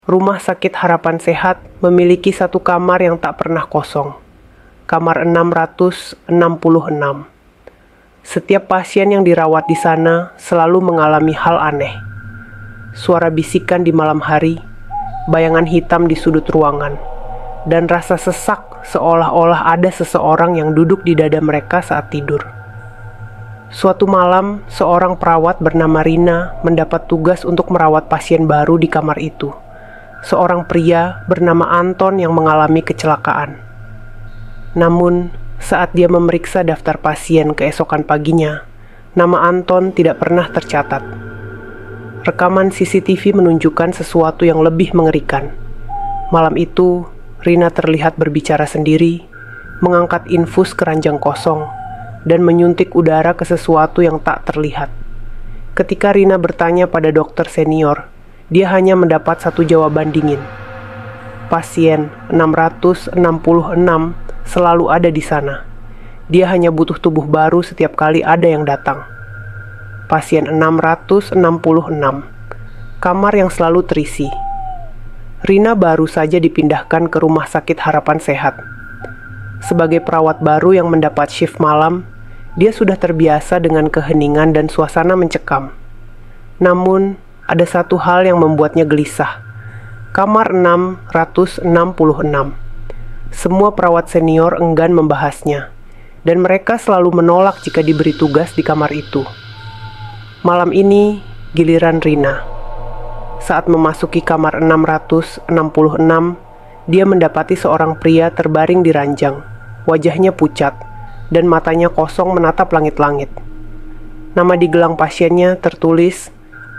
Rumah Sakit Harapan Sehat memiliki satu kamar yang tak pernah kosong. Kamar 666. Setiap pasien yang dirawat di sana selalu mengalami hal aneh. Suara bisikan di malam hari, bayangan hitam di sudut ruangan, dan rasa sesak seolah-olah ada seseorang yang duduk di dada mereka saat tidur. Suatu malam, seorang perawat bernama Rina mendapat tugas untuk merawat pasien baru di kamar itu. Seorang pria bernama Anton yang mengalami kecelakaan. Namun, saat dia memeriksa daftar pasien keesokan paginya, nama Anton tidak pernah tercatat. Rekaman CCTV menunjukkan sesuatu yang lebih mengerikan. Malam itu, Rina terlihat berbicara sendiri, mengangkat infus keranjang kosong, dan menyuntik udara ke sesuatu yang tak terlihat. Ketika Rina bertanya pada dokter senior, dia hanya mendapat satu jawaban dingin. Pasien 666 selalu ada di sana. Dia hanya butuh tubuh baru setiap kali ada yang datang. Pasien 666. Kamar yang selalu terisi. Rina baru saja dipindahkan ke Rumah Sakit Harapan Sehat. Sebagai perawat baru yang mendapat shift malam, dia sudah terbiasa dengan keheningan dan suasana mencekam. Namun, ada satu hal yang membuatnya gelisah. Kamar 666. Semua perawat senior enggan membahasnya, dan mereka selalu menolak jika diberi tugas di kamar itu. Malam ini, giliran Rina. Saat memasuki kamar 666, dia mendapati seorang pria terbaring di ranjang. Wajahnya pucat, dan matanya kosong menatap langit-langit. Nama di gelang pasiennya tertulis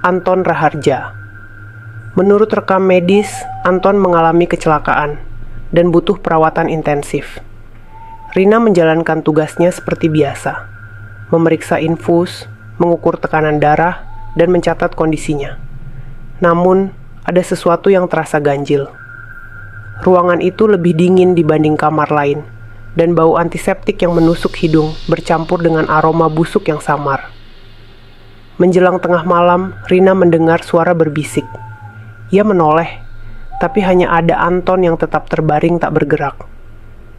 Anton Raharja. Menurut rekam medis, Anton mengalami kecelakaan dan butuh perawatan intensif. Rina menjalankan tugasnya seperti biasa, memeriksa infus, mengukur tekanan darah, dan mencatat kondisinya. Namun, ada sesuatu yang terasa ganjil. Ruangan itu lebih dingin dibanding kamar lain, dan bau antiseptik yang menusuk hidung bercampur dengan aroma busuk yang samar. Menjelang tengah malam, Rina mendengar suara berbisik. Ia menoleh, tapi hanya ada Anton yang tetap terbaring tak bergerak.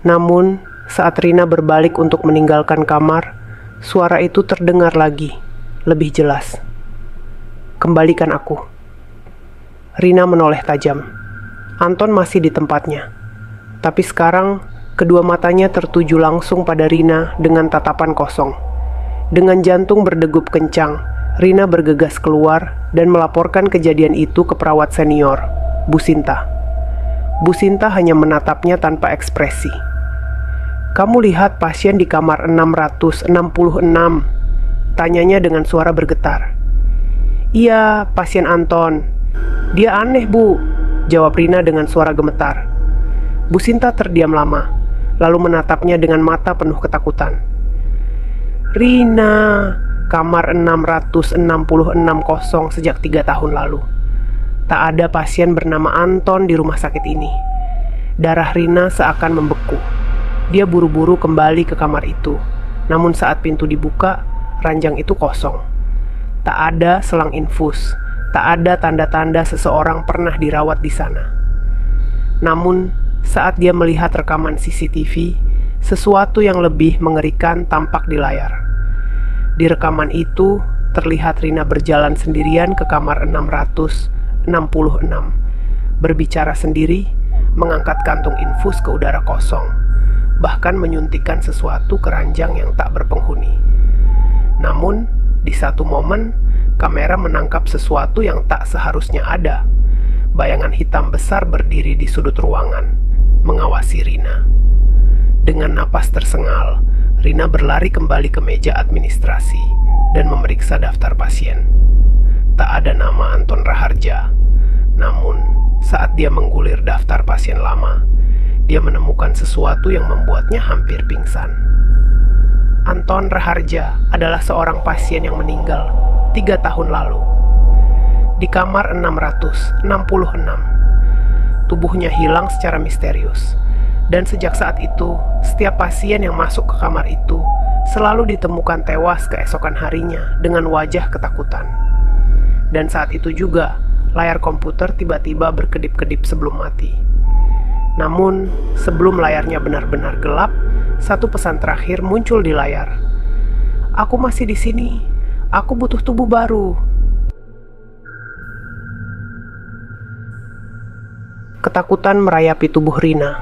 Namun, saat Rina berbalik untuk meninggalkan kamar, suara itu terdengar lagi, lebih jelas. "Kembalikan aku." Rina menoleh tajam. Anton masih di tempatnya. Tapi sekarang, kedua matanya tertuju langsung pada Rina dengan tatapan kosong. Dengan jantung berdegup kencang, Rina bergegas keluar dan melaporkan kejadian itu ke perawat senior, Bu Sinta. Bu Sinta hanya menatapnya tanpa ekspresi. "Kamu lihat pasien di kamar 666? Tanyanya dengan suara bergetar. "Iya, pasien Anton. Dia aneh, Bu," jawab Rina dengan suara gemetar. Bu Sinta terdiam lama, lalu menatapnya dengan mata penuh ketakutan. "Rina, kamar 666 kosong sejak 3 tahun lalu. Tak ada pasien bernama Anton di rumah sakit ini." Darah Rina seakan membeku. Dia buru-buru kembali ke kamar itu. Namun saat pintu dibuka, ranjang itu kosong. Tak ada selang infus, tak ada tanda-tanda seseorang pernah dirawat di sana. Namun, saat dia melihat rekaman CCTV, sesuatu yang lebih mengerikan tampak di layar. Di rekaman itu, terlihat Rina berjalan sendirian ke kamar 666, berbicara sendiri, mengangkat kantung infus ke udara kosong, bahkan menyuntikkan sesuatu ke ranjang yang tak berpenghuni. Namun, di satu momen, kamera menangkap sesuatu yang tak seharusnya ada. Bayangan hitam besar berdiri di sudut ruangan, mengawasi Rina. Dengan napas tersengal, Rina berlari kembali ke meja administrasi dan memeriksa daftar pasien. Tak ada nama Anton Raharja. Namun, saat dia menggulir daftar pasien lama, dia menemukan sesuatu yang membuatnya hampir pingsan. Anton Raharja adalah seorang pasien yang meninggal 3 tahun lalu. Di kamar 666, tubuhnya hilang secara misterius. Dan sejak saat itu, setiap pasien yang masuk ke kamar itu selalu ditemukan tewas keesokan harinya dengan wajah ketakutan. Dan saat itu juga, layar komputer tiba-tiba berkedip-kedip sebelum mati. Namun, sebelum layarnya benar-benar gelap, satu pesan terakhir muncul di layar. "Aku masih di sini. Aku butuh tubuh baru." Ketakutan merayapi tubuh Rina.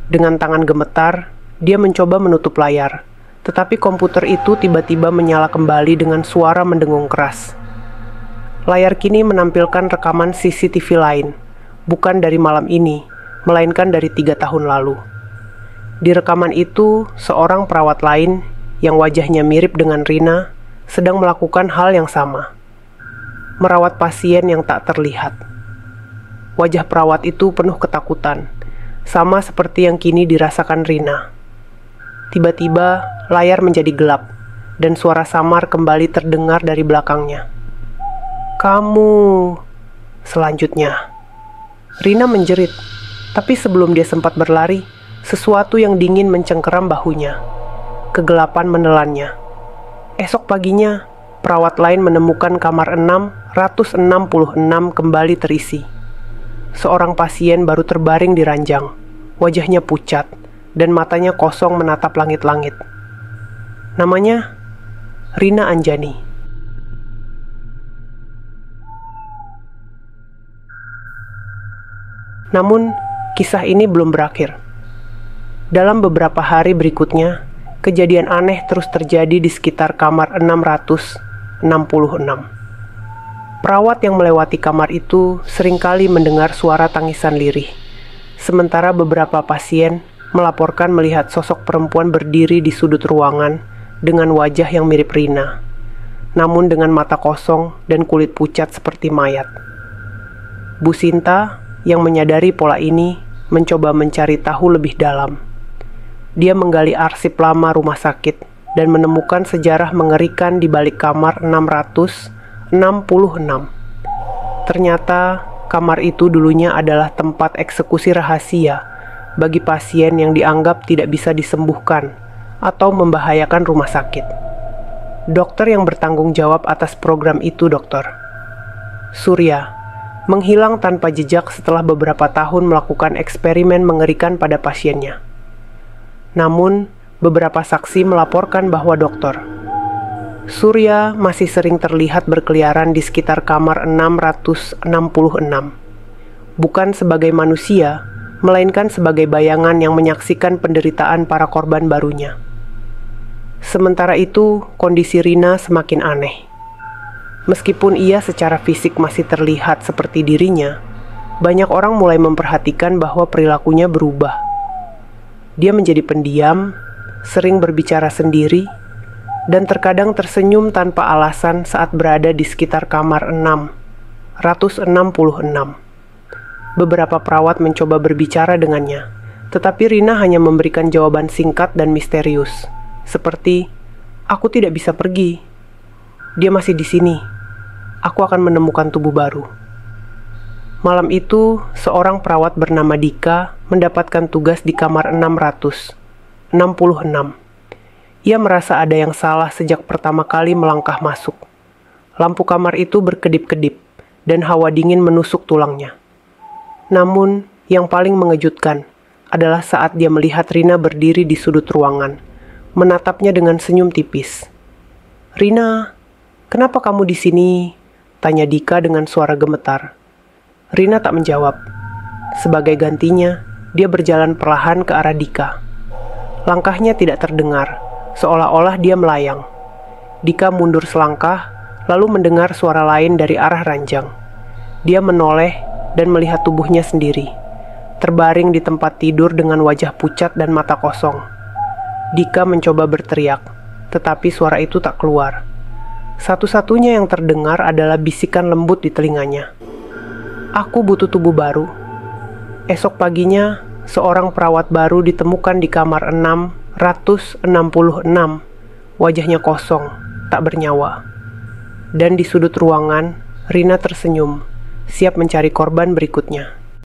Dengan tangan gemetar, dia mencoba menutup layar, tetapi komputer itu tiba-tiba menyala kembali dengan suara mendengung keras. Layar kini menampilkan rekaman CCTV lain, bukan dari malam ini, melainkan dari 3 tahun lalu. Di rekaman itu, seorang perawat lain yang wajahnya mirip dengan Rina sedang melakukan hal yang sama, merawat pasien yang tak terlihat. Wajah perawat itu penuh ketakutan, sama seperti yang kini dirasakan Rina. Tiba-tiba, layar menjadi gelap, dan suara samar kembali terdengar dari belakangnya. "Kamu..." Selanjutnya, Rina menjerit, tapi sebelum dia sempat berlari, sesuatu yang dingin mencengkeram bahunya. Kegelapan menelannya. Esok paginya, perawat lain menemukan kamar 666 kembali terisi. Seorang pasien baru terbaring di ranjang, wajahnya pucat, dan matanya kosong menatap langit-langit. Namanya Rina Anjani. Namun, kisah ini belum berakhir. Dalam beberapa hari berikutnya, kejadian aneh terus terjadi di sekitar kamar 666. Perawat yang melewati kamar itu seringkali mendengar suara tangisan lirih, sementara beberapa pasien melaporkan melihat sosok perempuan berdiri di sudut ruangan dengan wajah yang mirip Rina, namun dengan mata kosong dan kulit pucat seperti mayat. Bu Sinta yang menyadari pola ini mencoba mencari tahu lebih dalam. Dia menggali arsip lama rumah sakit dan menemukan sejarah mengerikan di balik kamar 666. Ternyata kamar itu dulunya adalah tempat eksekusi rahasia bagi pasien yang dianggap tidak bisa disembuhkan atau membahayakan rumah sakit. Dokter yang bertanggung jawab atas program itu, Dokter Surya, menghilang tanpa jejak setelah beberapa tahun melakukan eksperimen mengerikan pada pasiennya. Namun, beberapa saksi melaporkan bahwa Dr. Surya masih sering terlihat berkeliaran di sekitar kamar 666. Bukan sebagai manusia, melainkan sebagai bayangan yang menyaksikan penderitaan para korban barunya. Sementara itu, kondisi Rina semakin aneh. Meskipun ia secara fisik masih terlihat seperti dirinya, banyak orang mulai memperhatikan bahwa perilakunya berubah. Dia menjadi pendiam, sering berbicara sendiri, dan terkadang tersenyum tanpa alasan saat berada di sekitar kamar 666. Beberapa perawat mencoba berbicara dengannya, tetapi Rina hanya memberikan jawaban singkat dan misterius, seperti, "Aku tidak bisa pergi. Dia masih di sini. Aku akan menemukan tubuh baru." Malam itu, seorang perawat bernama Dika mendapatkan tugas di kamar 666. Ia merasa ada yang salah sejak pertama kali melangkah masuk. Lampu kamar itu berkedip-kedip, dan hawa dingin menusuk tulangnya. Namun, yang paling mengejutkan adalah saat dia melihat Rina berdiri di sudut ruangan, menatapnya dengan senyum tipis. "Rina, kenapa kamu di sini?" tanya Dika dengan suara gemetar. Rina tak menjawab. Sebagai gantinya, dia berjalan perlahan ke arah Dika. Langkahnya tidak terdengar, seolah-olah dia melayang. Dika mundur selangkah, lalu mendengar suara lain dari arah ranjang. Dia menoleh dan melihat tubuhnya sendiri, terbaring di tempat tidur dengan wajah pucat dan mata kosong. Dika mencoba berteriak, tetapi suara itu tak keluar. Satu-satunya yang terdengar adalah bisikan lembut di telinganya. "Aku butuh tubuh baru." Esok paginya, seorang perawat baru ditemukan di kamar 666. Wajahnya kosong, tak bernyawa. Dan di sudut ruangan, Rina tersenyum, siap mencari korban berikutnya.